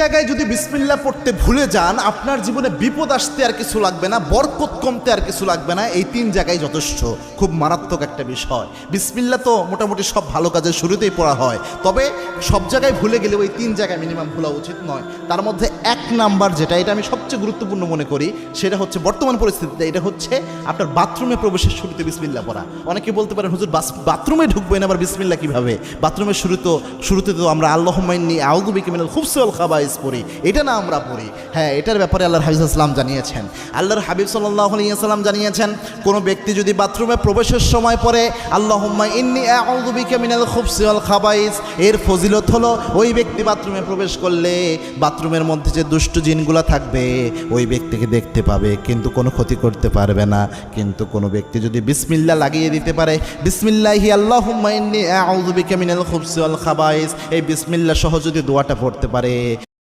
জায়গায় যদি বিসমিল্লাহ পড়তে ভুলে যান, আপনার জীবনে বিপদ আসতে আর কিছু লাগবে না, বরকত কমতে আর কিছু লাগবে না। এই 3 জায়গায় যথেষ্ট। খুব মারাত্মক একটা বিষয়। বিসমিল্লাহ তো মোটামুটি সব ভালো কাজের শুরুতেই পড়া হয়, তবে সব জায়গায় ভুলে গেলে ওই 3 জায়গায় মিনিমাম ভুলা উচিত নয়। তার মধ্যে 1 নাম্বার যেটা, এটা আমি সবচেয়ে গুরুত্বপূর্ণ মনে করি, সেটা হচ্ছে বর্তমান পরিস্থিতিতে, এটা হচ্ছে আপনার বাথরুমে প্রবেশের শুরুতে বিসমিল্লাহ পড়া। অনেকে বলতে পারেন, হুজুর বাথরুমে ঢুকবেন আবার বিসমিল্লাহ কিভাবে? বাথরুমের শুরুতে তো আমরা আল্লাহুম্মা ইন্নী আউযু বিকা মিনাল খুবসি ওয়াল খাবাইস পড়ি, এটা না আমরা পড়ি। হ্যাঁ, এটার ব্যাপারে আল্লাহর হাবিব সাল্লাল্লাহু আলাইহি ওয়াসাল্লাম জানিয়েছেন, আল্লাহর হাবিব সাল্লাল্লাহু আলাইহি ওয়াসাল্লাম জানিয়েছেন, কোনো ব্যক্তি যদি বাথরুমে প্রবেশের সময় পড়ে আল্লাহুম্মা ইন্নী আউযু বিকা মিনাল খুবসি ওয়াল খাবাইস, এর ফজিলত হলো ওই ব্যক্তি বাথরুমে প্রবেশ করলে বাথরুমের মধ্যে যে দুষ্ট জিনগুলা থাকবে ওই ব্যক্তিকে দেখতে পাবে, কিন্তু কোনো ক্ষতি করতে পারবে না। কিন্তু কোনো ব্যক্তি যদি বিসমিল্লাহ লাগিয়ে দিতে পারে, বিসমিল্লাহি আল্লাহুম্মা ইন্নী আউযু বিকা মিনাল খুবসি ওয়াল খাবাইস, এই বিসমিল্লাহ সহ যদি দোয়াটা পড়তে পারে,